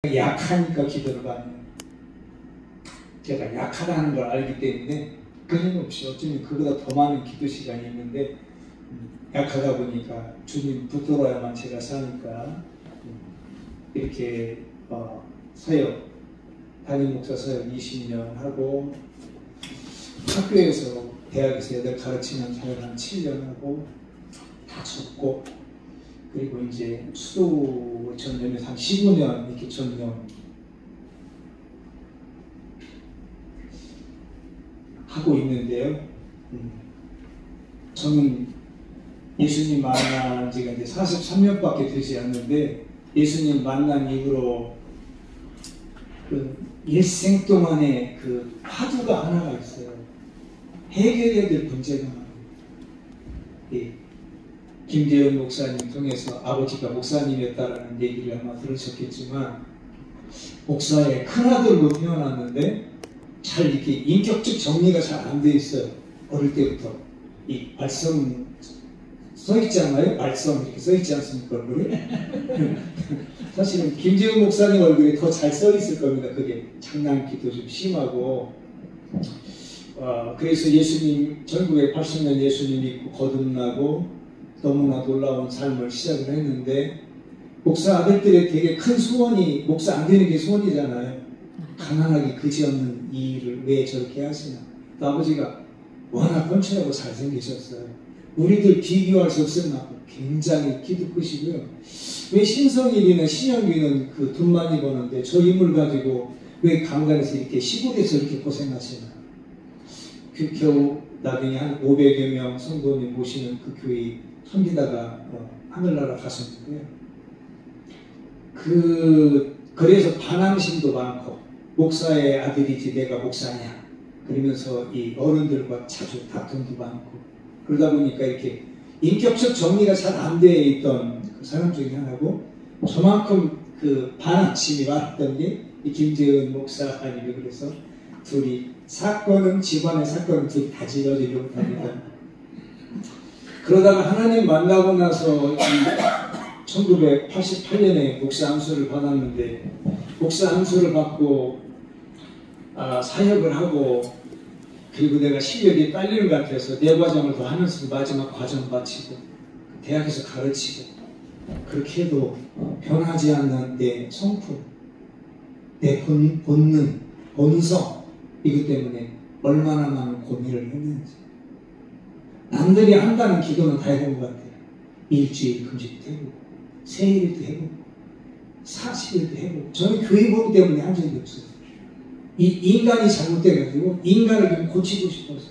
약하니까 기도를 많이 해요. 제가 약하다는 걸 알기 때문에 끊임없이 어쩌면 그보다 더 많은 기도 시간이 있는데 약하다 보니까 주님 붙들어야만 제가 사니까 이렇게 사역, 담임 목사 사역 20년 하고 학교에서 대학에서 애들 가르치는 사역 한 7년 하고 다 접고 그리고 이제 수도 전념에서 한 15년 이렇게 전념 하고 있는데요. 저는 예수님 만난 지가 이제 43년밖에 되지 않는데 예수님 만난 이후로 그 일생 동안에 그 화두가 하나가 있어요. 해결해야 될 문제가 예. 김재현 목사님 통해서 아버지가 목사님이었다라는 얘기를 아마 들으셨겠지만 목사의 큰아들로 태어났는데 잘 이렇게 인격적 정리가 잘 안 돼 있어요. 어릴 때부터 이 말씀 써있잖아요. 말씀 이렇게 써있지 않습니까? 얼굴에? 사실은 김재현 목사님 얼굴에 더 잘 써있을 겁니다. 그게 장난기도 좀 심하고 그래서 예수님 1980년 예수님 믿고 거듭나고 너무나 놀라운 삶을 시작을 했는데 목사 아들들의 되게 큰 소원이 목사 안 되는 게 소원이잖아요. 가난하게 그지없는 이 일을 왜 저렇게 하시나. 또 아버지가 워낙 펀치하고 잘생기셨어요. 우리들 비교할 수 없을 만큼 굉장히 키도 크시고요. 왜 신성일이나 신영규는 그 돈 많이 버는데 저 인물 가지고 왜 강단에서 이렇게 시골에서 이렇게 고생하시나. 그 겨우 나중에 한 500여 명 성도님 모시는 그 교회 섬기다가 하늘나라 가셨는데요. 그래서 반항심도 많고 목사의 아들이지 내가 목사냐 그러면서 이 어른들과 자주 다툼도 많고 그러다 보니까 이렇게 인격적 정리가 잘 안 돼 있던 그 사람 중에 하나고 저만큼 그 반항심이 많았던 게 이 김재은 목사님이 그래서 둘이 집안의 사건은 둘이 다 지어지려고 합니다. 그러다가 하나님 만나고 나서 1988년에 목사 안수를 받았는데 목사 안수를 받고 사역을 하고 그리고 내가 실력이 딸리는 것 같아서 내 과정을 더 하면서 마지막 과정 마치고 대학에서 가르치고 그렇게 해도 변하지 않는 내 성품, 내 본능, 본성 이것 때문에 얼마나 많은 고민을 했는지 남들이 한다는 기도는 다 해본 것 같아요. 일주일 금식도 해보고 세일도 해보고 40일도 해보고 저는 교회 보기 때문에 한 적이 없어요. 이 인간이 잘못돼가지고 인간을 좀 고치고 싶어서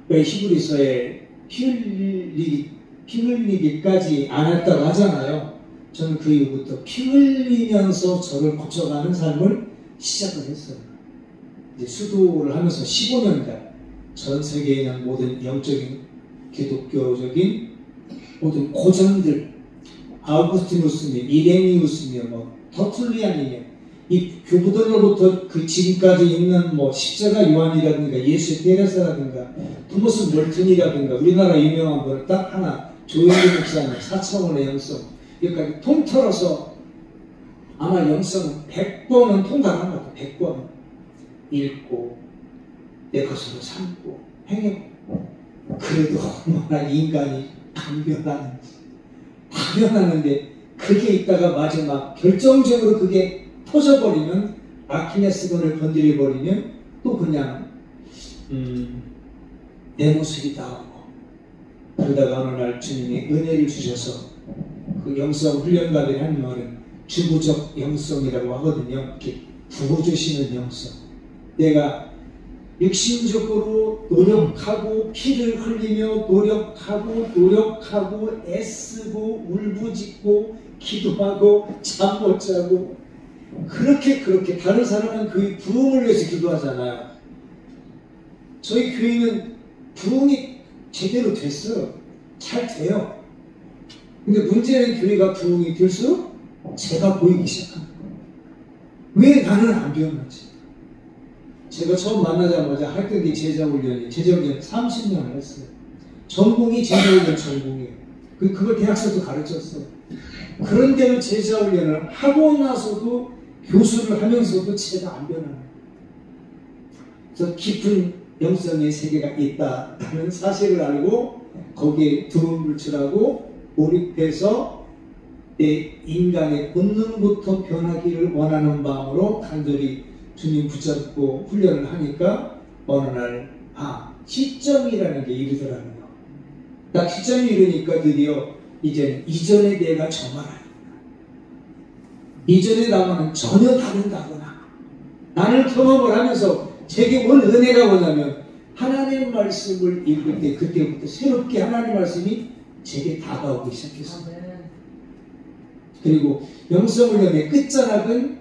왜 히브리서에 피 흘리기까지 안 했다고 하잖아요. 저는 그 이후부터 피 흘리면서 저를 고쳐가는 삶을 시작을 했어요. 이제 수도를 하면서 15년간 전 세계에 있는 모든 영적인 기독교적인 모든 고전들 아우구스티누스며 이레니우스며 터툴리안이며 이 교부들로부터 그 지금까지 있는 십자가 요한이라든가 예수 테레사라든가 토머스 멀튼이라든가 우리나라 유명한 분을 딱 하나 조영기 목사님 4차원의 영성 여기까지 통틀어서 아마 영성은 100번은 통과한 것 같아요. 100번 읽고 내 것으로 삼고 행했고 그래도 얼마나 인간이 변하는데 그게 있다가 마지막 결정적으로 그게 터져버리면 아킬레스건을 건드려버리면 또 그냥 내 모습이 나오고 그러다가 어느 날 주님이 은혜를 주셔서 그 영성 훈련가들이 하는 말은 주부적 영성이라고 하거든요. 이렇게 부어주시는 영성. 내가 육신적으로 노력하고 피를 흘리며 노력하고 애쓰고 울부짖고 기도하고 잠 못 자고 그렇게 다른 사람은 그 부흥을 위해서 기도하잖아요. 저희 교회는 부흥이 제대로 됐어요. 잘 돼요. 근데 문제는 교회가 부흥이 될수록 제가 보이기 시작합니다. 왜 나는 안 변하지? 제가 처음 만나자마자 했던 게 제자훈련 30년을 했어요. 전공이 제자훈련 전공이에요. 그걸 대학생도 가르쳤어요. 그런데도 제자 훈련을 하고 나서도 교수를 하면서도 제가 안 변하는 거예요. 그래서 깊은 영성의 세계가 있다는 사실을 알고 거기에 두음불출하고 몰입해서 내 인간의 본능부터 변하기를 원하는 마음으로 간절히 주님 붙잡고 훈련을 하니까 어느 날 시점이라는 게 이르더라는 거. 딱 시점이 이르니까 드디어 이제 이전의 내가 저만하구나. 이전의 나와는 전혀 다른다구나. 나를 경험을 하면서 제게 뭔 은혜가 뭐냐면 하나님 말씀을 읽을 때 그때부터 새롭게 하나님 말씀이 제게 다가오기 시작했습니다. 그리고 영성훈련의 끝자락은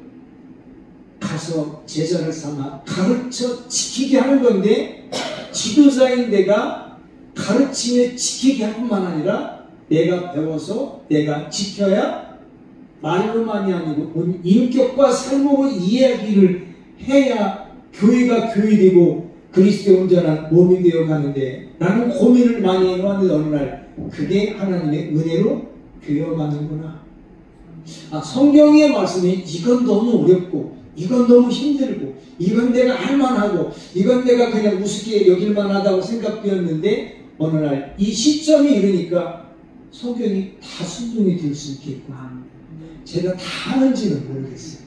가서 제자를 삼아 가르쳐 지키게 하는 건데 지도자인 내가 가르치며 지키게 할 뿐만 아니라 내가 배워서 내가 지켜야 말로만이 아니고 본 인격과 삶으로 이야기를 해야 교회가 교회되고 그리스도의 온전한 몸이 되어가는데 라는 고민을 많이 해왔는데 어느 날 그게 하나님의 은혜로 되어가는구나. 성경의 말씀이 이건 너무 어렵고 이건 너무 힘들고 이건 내가 할만하고 이건 내가 그냥 우습게 여길만하다고 생각되었는데 어느 날 이 시점이 이르니까 성경이 다 순종이 될 수 있겠구나. 제가 다 하는지는 모르겠어요.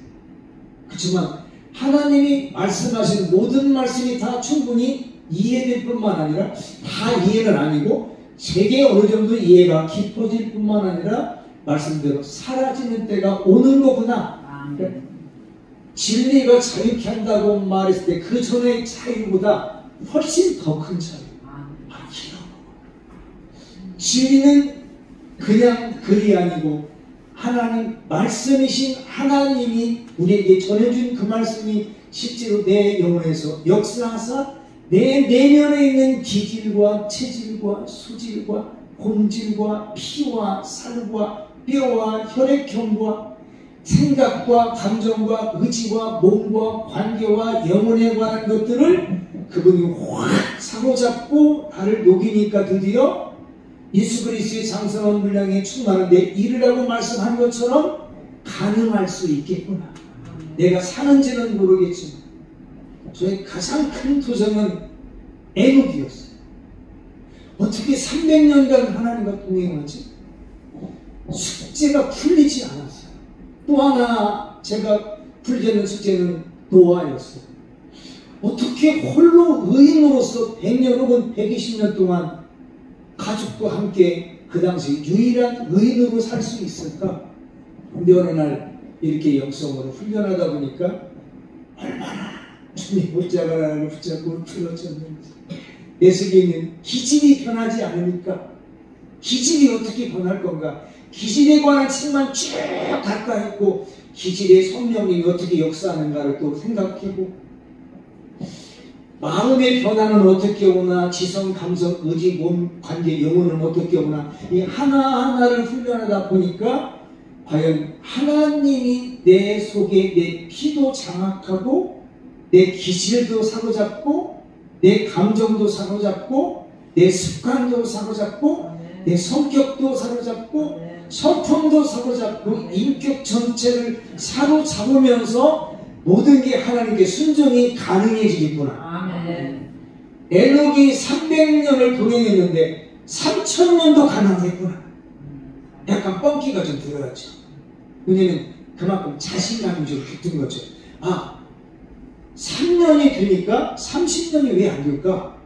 그렇지만 하나님이 말씀하신 모든 말씀이 다 충분히 이해될 뿐만 아니라 다 이해는 아니고 제게 어느 정도 이해가 깊어질 뿐만 아니라 말씀대로 사라지는 때가 오는 거구나. 진리가 자유케 한다고 말했을 때 그 전의 자유보다 훨씬 더 큰 자유. 진리는 그냥 글이 아니고 하나님 말씀이신 하나님이 우리에게 전해준 그 말씀이 실제로 내 영혼에서 역사하사 내 내면에 있는 기질과 체질과 수질과 본질과 피와 살과 뼈와 혈액형과 생각과 감정과 의지와 몸과 관계와 영혼에 관한 것들을 그분이 확 사로잡고 나를 녹이니까 드디어 예수 그리스도의 장성한 분량에 충만한데 이르라고 말씀한 것처럼 가능할 수 있겠구나. 내가 사는지는 모르겠지만 저의 가장 큰 도전은 에녹이었어요. 어떻게 300년간 하나님과 동행하지? 숙제가 풀리지 않았어요. 또 하나 제가 풀지 않는 숙제는 노아였어요. 어떻게 홀로 의인으로서 100년 혹은 120년 동안 가족과 함께 그 당시 유일한 의인으로 살 수 있을까? 근데 어느 날 이렇게 영성으로 훈련하다 보니까 얼마나 주님 못자가라를 붙잡고 틀어졌는지 내 속에 있는 기질이 변하지 않으니까 기질이 어떻게 변할 건가? 기질에 관한 책만 쭉 닦아 있고 기질의 성령님이 어떻게 역사하는가를 또 생각해보고 마음의 변화는 어떻게 오나 지성, 감성, 의지, 몸, 관계, 영혼은 어떻게 오나 이 하나하나를 훈련하다 보니까 과연 하나님이 내 속에 내 피도 장악하고 내 기질도 사로잡고 내 감정도 사로잡고 내 습관도 사로잡고 내 성격도 사로잡고 성품도 사로잡고 인격 전체를 사로잡으면서 모든 게 하나님께 순종이 가능해지겠구나. 아멘. 에녹이 300년을 동행했는데 3000년도 가능했구나. 약간 뻥기가 좀 들어갔죠. 왜냐면 그만큼 자신감이 좀 붙은 거죠. 3년이 되니까 30년이 왜 안 될까?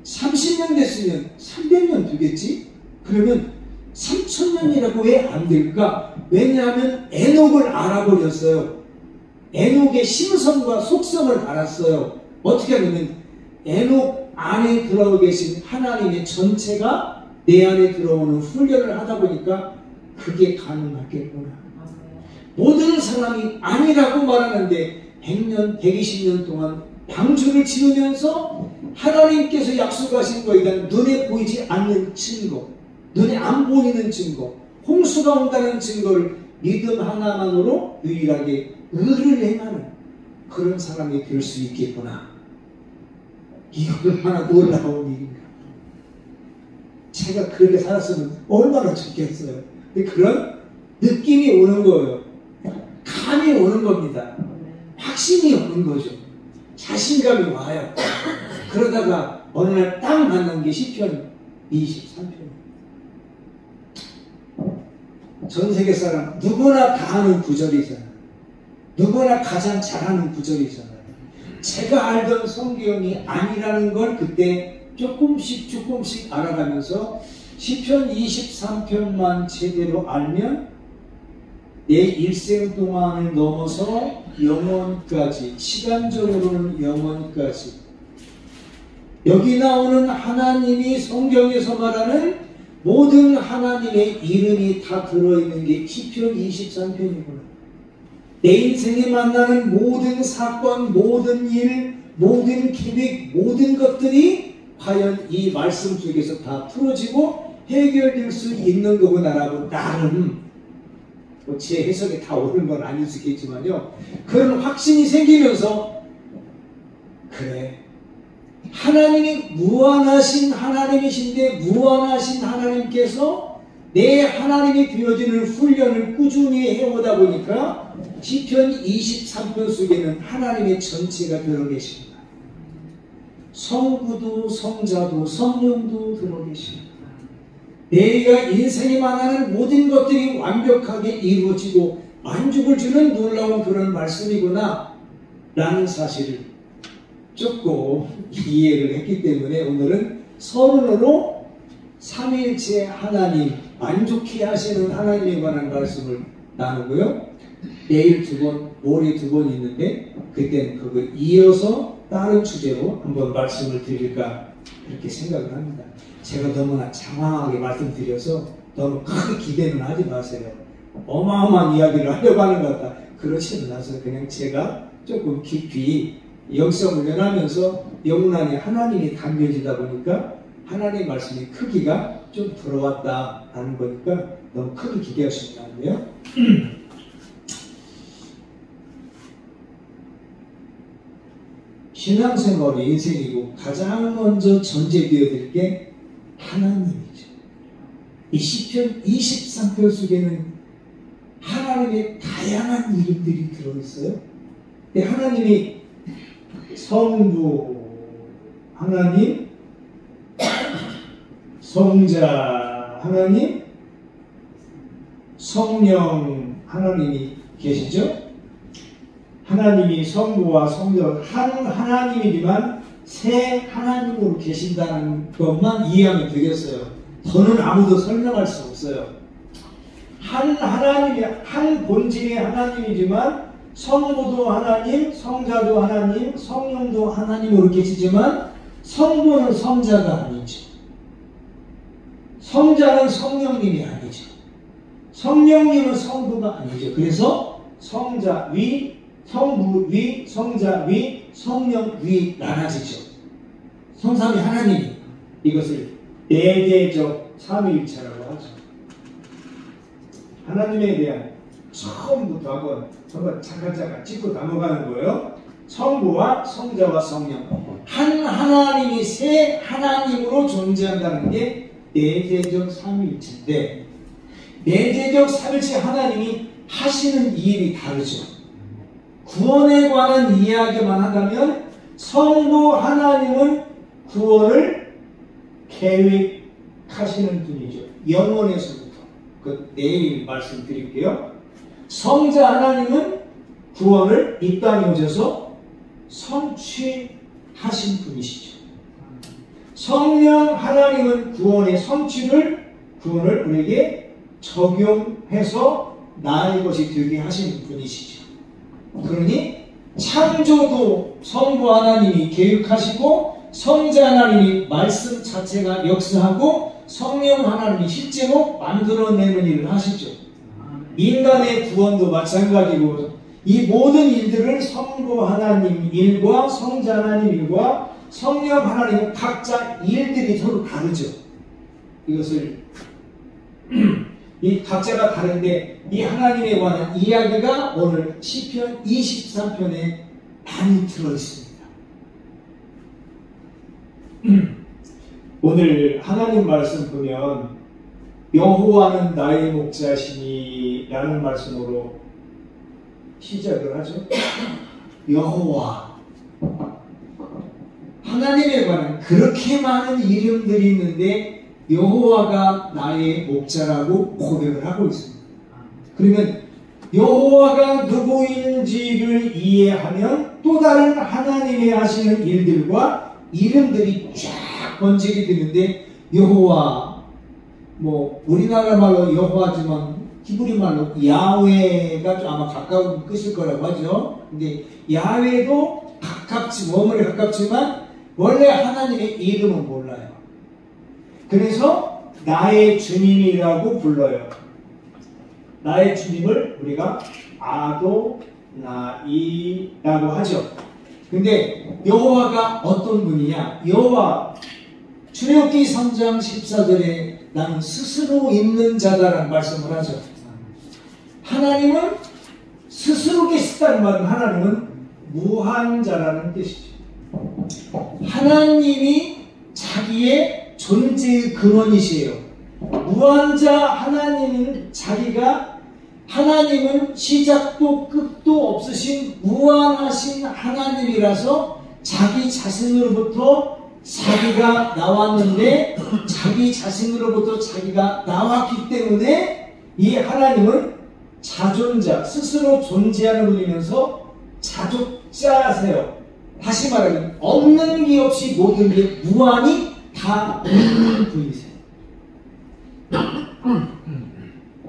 30년 됐으면 300년 되겠지? 그러면 3000년이라고 왜 안 될까? 왜냐하면 에녹을 알아버렸어요. 에녹의 심성과 속성을 알았어요. 어떻게 하면 에녹 안에 들어오 계신 하나님의 전체가 내 안에 들어오는 훈련을 하다 보니까 그게 가능하겠구나. 모든 사람이 아니라고 말하는데 100년, 120년 동안 방주를 지으면서 하나님께서 약속하신 거에 대한 눈에 보이지 않는 증거, 눈에 안 보이는 증거, 홍수가 온다는 증거를 믿음 하나만으로 유일하게 의를 행하는 그런 사람이 될 수 있겠구나. 이거 얼마나 놀라운 일인가. 제가 그렇게 살았으면 얼마나 좋겠어요. 그런 느낌이 오는 거예요. 감이 오는 겁니다. 확신이 오는 거죠. 자신감이 와요. 그러다가 어느 날 딱 만난 게 시편 23편이에요. 전 세계 사람 누구나 다 아는 구절이잖아요. 누구나 가장 잘하는 구절이잖아요. 제가 알던 성경이 아니라는 걸 그때 조금씩 알아가면서 시편 23편만 제대로 알면 내 일생 동안을 넘어서 영원까지, 시간적으로는 영원까지, 여기 나오는 하나님이 성경에서 말하는 모든 하나님의 이름이 다 들어있는 게 시편 23편이구나. 내 인생에 만나는 모든 사건, 모든 일, 모든 기획, 모든 것들이 과연 이 말씀 속에서 다 풀어지고 해결될 수 있는 거구나라고 나름, 제 해석이 다 옳은 건 아닐 수 있겠지만요, 그런 확신이 생기면서, 그래, 하나님이 무한하신 하나님이신데 무한하신 하나님께서 내 하나님이 되어지는 훈련을 꾸준히 해오다 보니까 시편 23편 속에는 하나님의 전체가 들어 계십니다. 성부도 성자도 성령도 들어 계십니다. 내가 인생에 만나는 모든 것들이 완벽하게 이루어지고 만족을 주는 놀라운 그런 말씀이구나 라는 사실을 조금 이해를 했기 때문에 오늘은 서론으로 삼위일체 하나님, 만족해 하시는 하나님에 관한 말씀을 나누고요. 내일 2번, 모레 2번 있는데 그때는 그거 이어서 다른 주제로 한번 말씀을 드릴까 그렇게 생각을 합니다. 제가 너무나 장황하게 말씀드려서 너무 크게 기대는 하지 마세요. 어마어마한 이야기를 하려고 하는 것 같다. 그렇지는 않아서 그냥 제가 조금 깊이 영성 훈련하면서 영혼 안에 하나님이 담겨지다 보니까 하나님의 말씀의 크기가 좀 들어왔다 하는 거니까 너무 크게 기대하시면 안 돼요. 신앙생활이 인생이고 가장 먼저 전제되어야 될 게 하나님이죠. 이 시편 23편 속에는 하나님의 다양한 이름들이 들어있어요. 근데 하나님이 성부 하나님, 성자 하나님, 성령 하나님이 계시죠? 하나님이 성부와 성자 한 하나님이지만 세 하나님으로 계신다는 것만 이해하면 되겠어요. 더는 아무도 설명할 수 없어요. 한 하나님이, 한 본질의 하나님이지만 성부도 하나님, 성자도 하나님, 성령도 하나님으로 계시지만 성부는 성자가 아니죠. 성자는 성령님이 아니죠. 성령님은 성부가 아니죠. 그래서 성자 위, 성부 위, 성자 위, 성령 위 나눠지죠. 성삼위 하나님이 이것을 내재적 삼위일체라고 하죠. 하나님에 대한 처음부터 한번 잠깐 짚고 넘어가는 거예요. 성부와 성자와 성령 한 하나님이 세 하나님으로 존재한다는 게 내재적 삼위일체인데, 내재적 삼위일체 하나님이 하시는 일이 다르죠. 구원에 관한 이야기만 한다면 성부 하나님은 구원을 계획하시는 분이죠. 영원에서부터. 그 내일 말씀드릴게요. 성자 하나님은 구원을 이 땅에 오셔서 성취하신 분이시죠. 성령 하나님은 구원의 성취를, 구원을 우리에게 적용해서 나의 것이 되게 하시는 분이시죠. 그러니 창조도 성부 하나님이 계획하시고 성자 하나님이 말씀 자체가 역사하고 성령 하나님이 실제로 만들어내는 일을 하시죠. 인간의 구원도 마찬가지고 이 모든 일들을 성부 하나님 일과 성자 하나님 일과 성령 하나님 각자 일들이 서로 다르죠. 이것을 이 각자가 다른데 이 하나님에 관한 이야기가 오늘 시편 23편에 많이 들어있습니다. 오늘 하나님 말씀 보면 여호와는 나의 목자시니 라는 말씀으로 시작을 하죠. 여호와, 하나님에 관한 그렇게 많은 이름들이 있는데 여호와가 나의 목자라고 고백을 하고 있습니다. 그러면 여호와가 누구인지를 이해하면 또 다른 하나님이 하시는 일들과 이름들이 쫙 번지게 되는데, 여호와, 뭐 우리나라 말로 여호와지만 히브리 말로 야훼가 좀 아마 가까운 뜻일 거라고 하죠. 근데 야훼도 가깝지, 원어에 가깝지만 원래 하나님의 이름은 몰라요. 그래서 나의 주님이라고 불러요. 나의 주님을 우리가 아도나이라고 하죠. 근데 여호와가 어떤 분이냐? 여호와, 출애굽기 3장 14절에 나는 스스로 있는 자다라는 말씀을 하죠. 하나님은 스스로 계시다는 말은 하나님은 무한자라는 뜻이죠. 하나님이 자기의 존재의 근원이시에요. 무한자 하나님은 하나님은 시작도 끝도 없으신 무한하신 하나님이라서 자기 자신으로부터 자기가 나왔는데 자기 자신으로부터 자기가 나왔기 때문에 이 하나님은 자존자, 스스로 존재하는 분이면서 자족자세요. 다시 말하면 없는 게 없이 모든 게 무한히 다 있는 분이세요.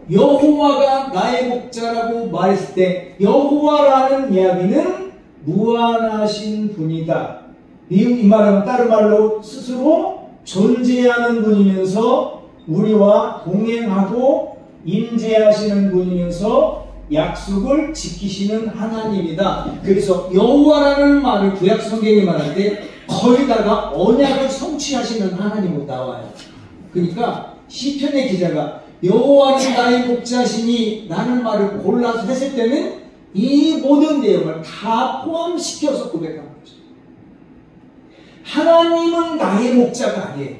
여호와가 나의 목자라고 말했을 때 여호와라는 이야기는 무한하신 분이다. 이 말은 다른 말로 스스로 존재하는 분이면서 우리와 동행하고 임재하시는 분이면서 약속을 지키시는 하나님이다. 그래서 여호와라는 말을 구약 성경에 말할 때 거기다가 언약을 성취하시는 하나님으로 나와요. 그러니까 시편의 기자가 여호와는 나의 목자시니 라는 말을 골라서 했을 때는 이 모든 내용을 다 포함시켜서 고백한 거죠. 하나님은 나의 목자가 아니에요.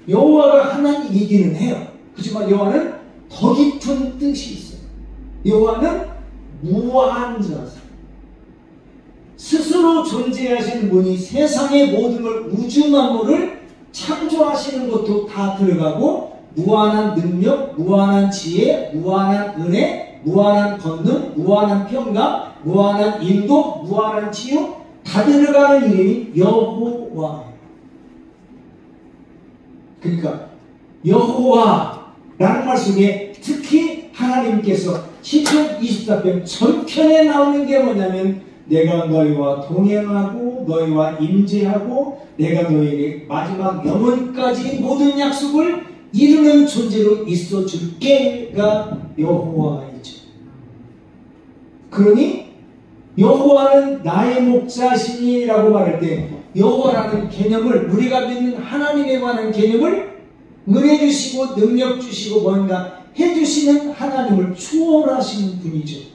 여호와가 하나님이기는 해요. 그렇지만 여호와는 더 깊은 뜻이 있어요. 여호와는 무한자세요. 스스로 존재하시는 분이 세상의 모든 걸, 우주 만물을 창조하시는 것도 다 들어가고, 무한한 능력, 무한한 지혜, 무한한 은혜, 무한한 권능, 무한한 평강, 무한한 인도, 무한한 치유, 다 들어가는 이름이 여호와예요. 그러니까 여호와라는 말 속에 특히 하나님께서 시편 24편 전편에 나오는 게 뭐냐면, 내가 너희와 동행하고 너희와 임재하고 내가 너희에게 마지막 영원까지 모든 약속을 이루는 존재로 있어 줄게가 여호와이죠. 그러니 여호와는 나의 목자시니라고 말할 때 여호와라는 개념을, 우리가 믿는 하나님에 관한 개념을 은혜 주시고 능력 주시고 뭔가 해주시는 하나님을 초월하시는 분이죠.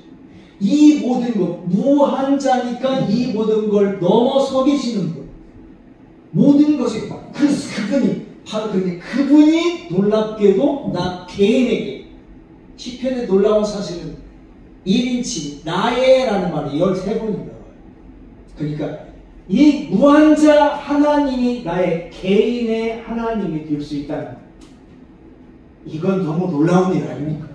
이 모든 것, 무한자니까 이 모든 걸 넘어서 계시는 분. 모든 것이 그분이 바로 그분이 놀랍게도 나 개인에게, 시편의 놀라운 사실은 1인칭 나의라는 말이 13번이 나와요. 그러니까 이 무한자 하나님이 나의 개인의 하나님이 될 수 있다는 거예요. 이건 너무 놀라운 일 아닙니까?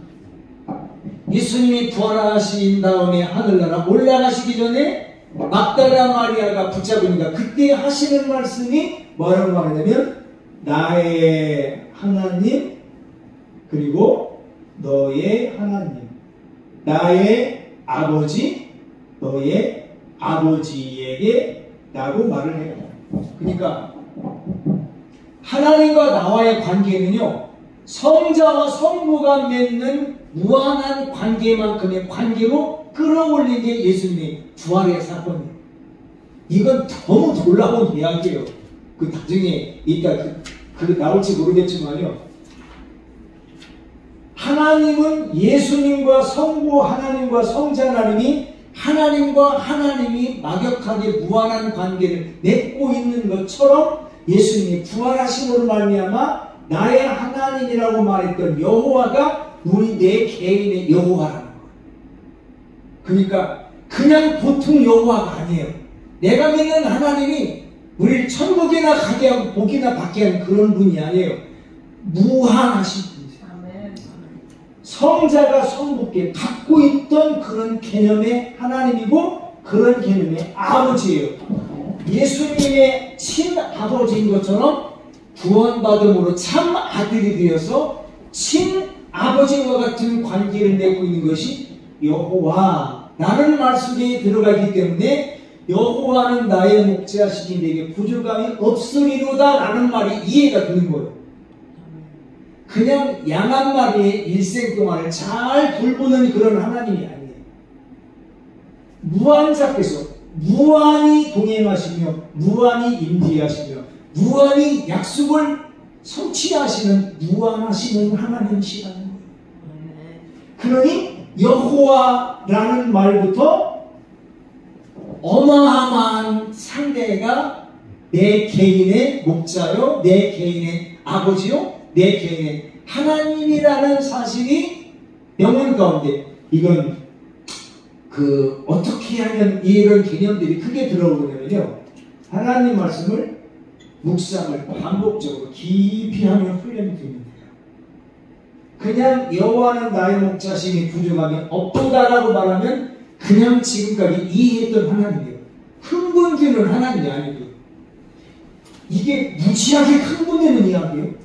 예수님이 부활하신 다음에 하늘나라 올라가시기 전에 막달라 마리아가 붙잡으니까 그때 하시는 말씀이 뭐라고 말하냐면, 나의 하나님 그리고 너의 하나님, 나의 아버지 너의 아버지에게 라고 말을 해요. 그러니까 하나님과 나와의 관계는요, 성자와 성부가 맺는 무한한 관계만큼의 관계로 끌어올린 게 예수님의 부활의 사건이에요. 이건 너무 놀라운 이야기예요. 그 나중에 이따 그 나올지 모르겠지만요, 하나님은 예수님과 성부 하나님과 성자 하나님이, 하나님과 하나님이 막역하게 무한한 관계를 맺고 있는 것처럼 예수님이 부활하심으로 말미암아 나의 하나님이라고 말했던 여호와가 우리 내 개인의 여호와라는 거예요. 그러니까 그냥 보통 여호와가 아니에요. 내가 믿는 하나님이 우리를 천국이나 가게 하고 복이나 받게 하는 그런 분이 아니에요. 무한하신 분이세요. 성자가 성부께 갖고 있던 그런 개념의 하나님이고 그런 개념의 아버지예요. 예수님의 친아버지인 것처럼 구원받음으로 참 아들이 되어서 친아버지와 같은 관계를 맺고 있는 것이 여호와라는 말씀이 들어가기 때문에 여호와는 나의 목자시니 내게 부족함이 없으리로다 라는 말이 이해가 되는 거예요. 그냥 양 한 마리의 일생 동안을 잘 돌보는 그런 하나님이 아니에요. 무한자께서 무한히 동행하시며 무한히 임재하시며 무한히 약속을 성취하시는 무한하시는 하나님이시라는 거예요. 그러니 여호와라는 말부터 어마어마한 상대가 내 개인의 목자요, 내 개인의 아버지요, 내 개인의 하나님이라는 사실이 영혼 가운데 이건 어떻게 하면 이런 개념들이 크게 들어오냐면요, 하나님 말씀을 묵상을 반복적으로 깊이 하면 훈련이 됩니다. 그냥 여호와는 나의 목자시니 부족함이 없도다라고 말하면 그냥 지금까지 이해했던 하나님이에요. 흥분되는 하나님이 아니고요. 이게 무지하게 흥분되는 이야기예요.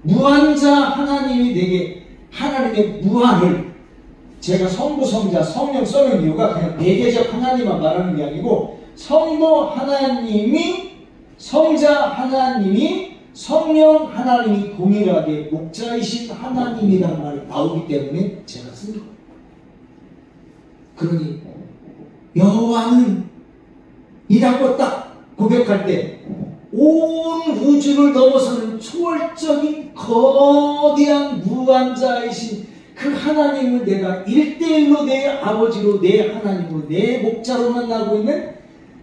무한자 하나님이 내게 하나님의 무한을, 제가 성부, 성자, 성령 써는 이유가 그냥 대개적 하나님만 말하는 게 아니고 성부 하나님이, 성자 하나님이, 성령 하나님이 동일하게 목자이신 하나님이라는 말이 나오기 때문에 제가 쓴 거예요. 그러니 여호와는 이라고 딱 고백할 때 온 우주를 넘어서는 초월적인 거대한 무한자이신 그 하나님을 내가 1대1로 내 아버지로, 내 하나님으로, 내 목자로 만나고 있는,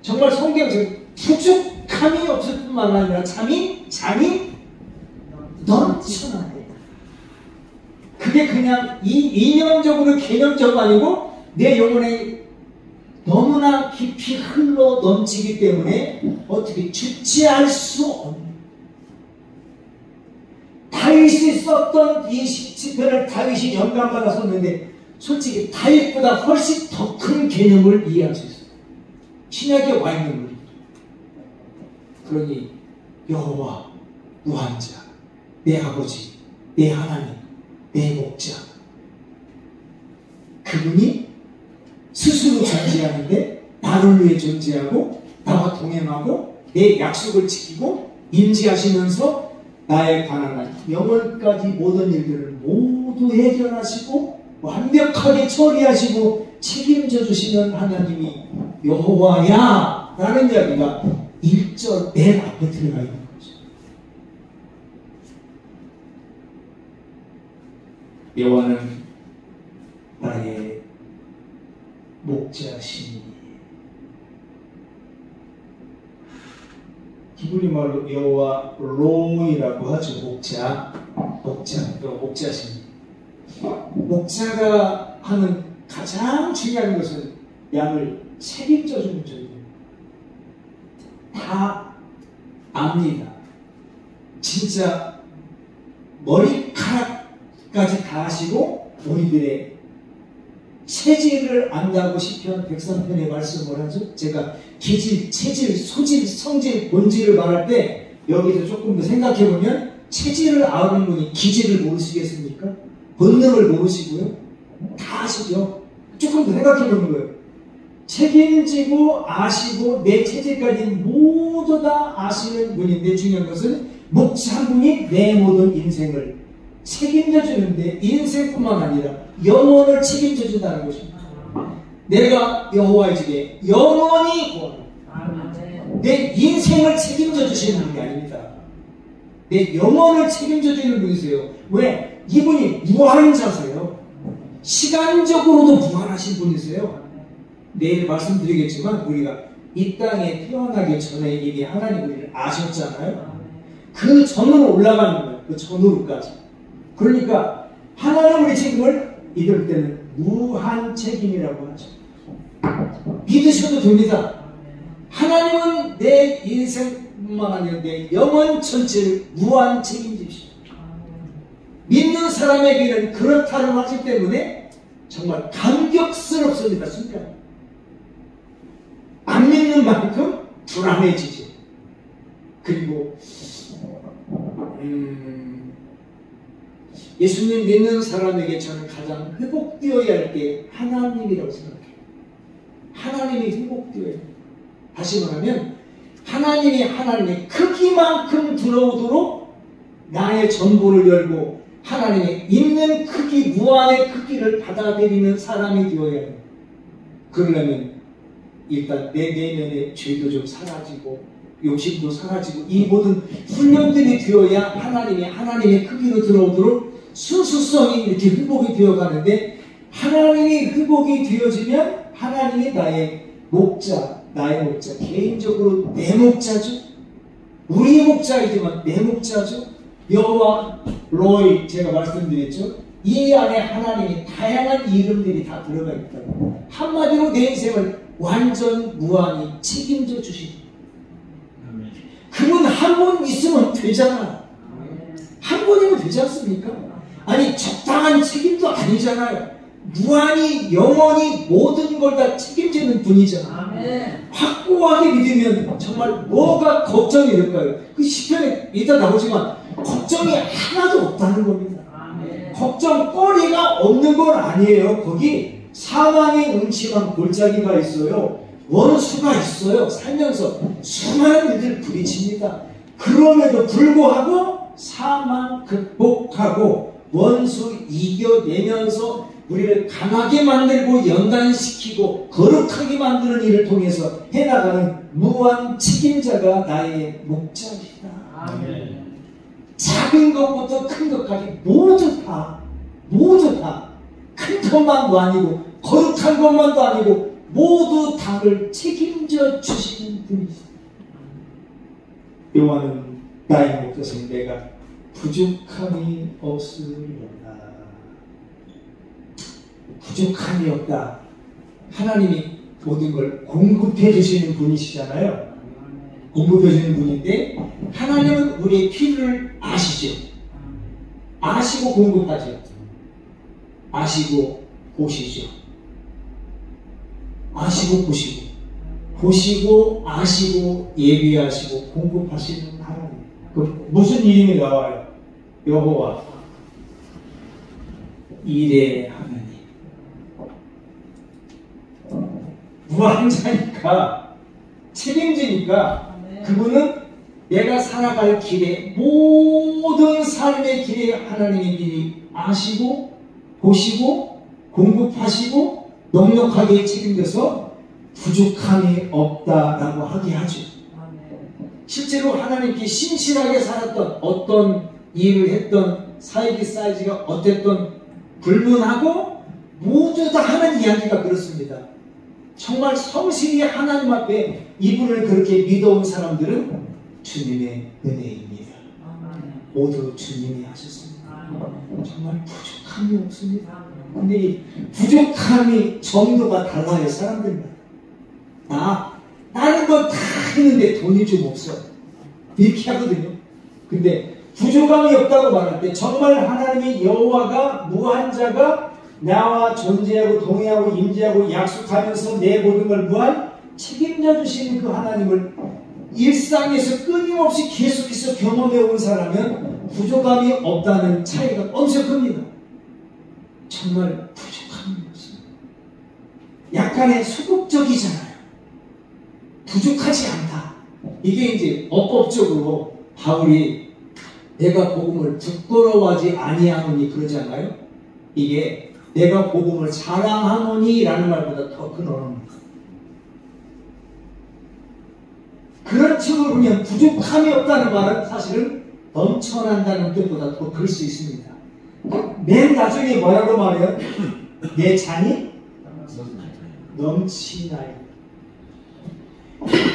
정말 성경에서 부족함이 없을 뿐만 아니라 잠이 넘쳐나요. 그게 그냥 이념적으로 개념적 아니고 내 영혼에 너무나 깊이 흘러 넘치기 때문에 어떻게 주체할 수 없는, 다윗이 썼던 이 시편을 다윗이 영감받아 썼는데 솔직히 다윗보다 훨씬 더 큰 개념을 이해할 수 있어요. 신약에 와 있는 분이. 그러니 여호와 무한자, 내 아버지, 내 하나님, 내 목자, 그분이 스스로 존재하는데 나를 위해 존재하고 나와 동행하고 내 약속을 지키고 임재하시면서 나에 관한 영혼까지 모든 일들을 모두 해결하시고 완벽하게 처리하시고 책임져 주시는 하나님이 여호와야 라는 이야기가 1절 맨 앞에 들어가 있는 거죠. 여호와는 나의 목자시니, 히브리 말로 여호와 로이라고 하죠. 목자시니. 목자가 하는 가장 중요한 것은 양을 책임져 주는 존재입니다. 다 압니다. 진짜 머리카락까지 다 아시고 우리들의 체질을 안다고 시편 103편에 말씀을 하죠. 제가 기질, 체질, 소질, 성질, 본질을 말할 때 여기서 조금 더 생각해보면 체질을 아는 분이 기질을 모르시겠습니까? 본능을 모르시고요. 다 아시죠? 조금 더 생각해보는 거예요. 책임지고 아시고 내 체질까지 모두 다 아시는 분인데 중요한 것은 목자 한 분이 내 모든 인생을 책임져 주는데 인생뿐만 아니라 영혼을 책임져 준다는 것입니다. 내가 여호와의 집에 영원히 내 인생을 책임져 주시는 분이 아닙니다. 내 영혼을 책임져 주는 분이세요. 왜? 이분이 무한자세요. 시간적으로도 무한하신 분이세요. 내일 말씀드리겠지만 우리가 이 땅에 태어나기 전에 이미 하나님 우리를 아셨잖아요. 그 전으로 올라가는 거예요. 그 전으로까지. 그러니까 하나님 우리 책임을 이럴 때는 무한 책임이라고 하죠. 믿으셔도 됩니다. 하나님은 내 인생뿐만 아니라 내 영혼 전체를 무한 책임지시오. 믿는 사람에게는 그렇다는 하기 때문에 정말 감격스럽습니다. 순간 안 믿는 만큼 불안해지죠. 그리고 예수님 믿는 사람에게 저는 가장 회복되어야 할 게 하나님이라고 생각해요. 하나님이 회복되어야 해요. 다시 말하면 하나님의 크기만큼 들어오도록 나의 전부를 열고 하나님의 있는 크기, 무한의 크기를 받아들이는 사람이 되어야 해요. 그러려면 일단 내 내면의 죄도 좀 사라지고 욕심도 사라지고 이 모든 훈련들이 되어야 하나님의 크기로 들어오도록 순수성이 이렇게 회복이 되어가는데, 하나님이 회복이 되어지면 하나님이 나의 목자, 개인적으로 내 목자죠. 우리의 목자이지만 내 목자죠. 여호와 로이 제가 말씀드렸죠. 이 안에 하나님이 다양한 이름들이 다 들어가 있다고. 한마디로 내 인생을 완전 무한히 책임져 주십니다. 그분 한 분 있으면 되잖아. 한 분이면 되지 않습니까? 아니 적당한 책임도 아니잖아요. 무한히 영원히 모든 걸 다 책임지는 분이잖아. 확고하게 믿으면 정말 뭐가 걱정이 될까요? 그 시편에 이따 나오지만 걱정이 하나도 없다는 겁니다. 걱정거리가 없는 건 아니에요. 거기 사망의 음침한 골짜기가 있어요. 원수가 있어요. 살면서 수많은 일들을 부딪힙니다. 그럼에도 불구하고 사망 극복하고 원수 이겨내면서 우리를 강하게 만들고 연단시키고 거룩하게 만드는 일을 통해서 해나가는 무한 책임자가 나의 목자이다. 아멘. 작은 것부터 큰 것까지 모두 다 큰 것만도 아니고 거룩한 것만도 아니고 모두 다를 책임져 주시는 분이십니다. 여호와는 나의 목자시니 내가 부족함이 없으리로다. 부족함이 없다. 하나님이 모든 걸 공급해 주시는 분이시잖아요. 공급해 주시는 분인데 하나님은 우리의 필요를 아시죠. 아시고 공급하죠. 아시고 보시죠. 아시고 보시고 보시고 아시고 예비하시고 공급하시는 하나님. 그럼 무슨 이름이 나와요? 여호와 일의 하나님. 무한자니까 책임지니까 그분은 내가 살아갈 길에 모든 삶의 길에 하나님이 미리 아시고 보시고 공급하시고 넉넉하게 책임져서 부족함이 없다라고 하게 하죠. 실제로 하나님께 신실하게 살았던 어떤 일을 했던 사역의 사이즈가 어땠던 불문하고 모두 다 하는 이야기가 그렇습니다. 정말 성실히 하나님 앞에 이분을 그렇게 믿어온 사람들은 주님의 은혜입니다. 모두 주님이 하셨습니다. 정말 부족함이 없습니다. 근데 이 부족함이 정도가 달라요. 사람들마다. 나는 뭐 다 했는데 돈이 좀 없어. 이렇게 하거든요. 근데 부족함이 없다고 말할 때 정말 하나님이 여호와가 무한자가 나와 존재하고 동의하고 임재하고 약속하면서 내 모든 걸 무한 책임져 주시는 그 하나님을 일상에서 끊임없이 계속해서 경험해 온 사람은 부족함이 없다는 차이가 엄청 큽니다. 정말 부족함이 없습니다. 약간의 소극적이잖아요. 부족하지 않다. 이게 이제 어법적으로 바울이 내가 복음을 부끄러워하지 아니하노니 그러잖아요. 이게 내가 복음을 자랑하노니 라는 말보다 더 큰 언어입니다. 그런 측으로 보면 부족함이 없다는 말은 사실은 넘쳐난다는 뜻보다 더 클 수 있습니다. 맨 나중에 뭐라고 말해요? 내 잔이 넘치나요.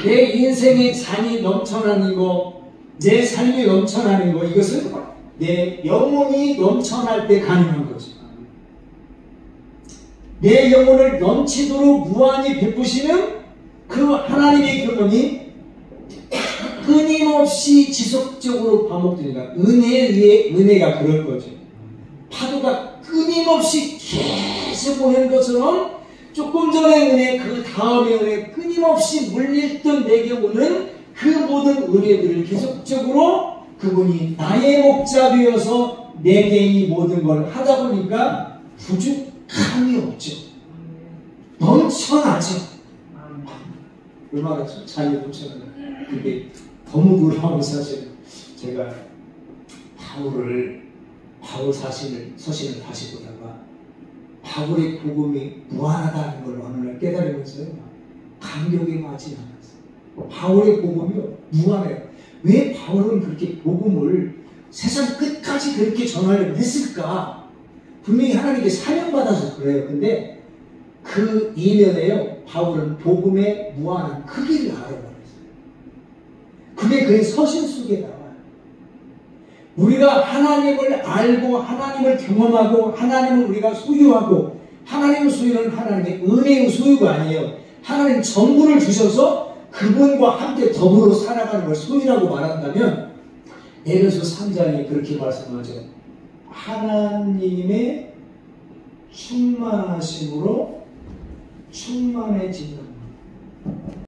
내 인생의 잔이 넘쳐나는 거 내 삶이 넘쳐나는 거, 이것은 내 영혼이 넘쳐날 때 가능한 거죠. 내 영혼을 넘치도록 무한히 베푸시는 그 하나님의 경험이 끊임없이 지속적으로 반복되니까 은혜에 의해 은혜가 그럴 거죠. 파도가 끊임없이 계속 오는 것처럼 조금 전의 은혜, 그 다음의 은혜, 끊임없이 물밀던 내게 오는 그 모든 은혜들을 계속적으로 그분이 나의 목자되어서 내게 이 모든 걸 하다 보니까 부족함이 없죠. 넘쳐나죠. 얼마나 잘 넘쳐나요. 근데 너무 놀라운 사실은 제가 바울 서신을 다시 보다가 바울의 복음이 무한하다는 걸 어느 날 깨달으면서요, 감격이 맞지 않았어요. 바울의 복음이요, 무한해요. 왜 바울은 그렇게 복음을 세상 끝까지 그렇게 전하려고 했을까? 분명히 하나님께 사명받아서 그래요. 근데 그 이면에요, 바울은 복음의 무한한 크기를 알아버렸어요. 그게 그의 서신 속에 나와요. 우리가 하나님을 알고 하나님을 경험하고 하나님을 우리가 소유하고, 하나님의 소유는 하나님의 은혜의 소유가 아니에요. 하나님 전부를 주셔서 그분과 함께 더불어 살아가는 걸 소유라고 말한다면, 에베소 3장이 그렇게 말씀하죠. 하나님의 충만하심으로 충만해진다.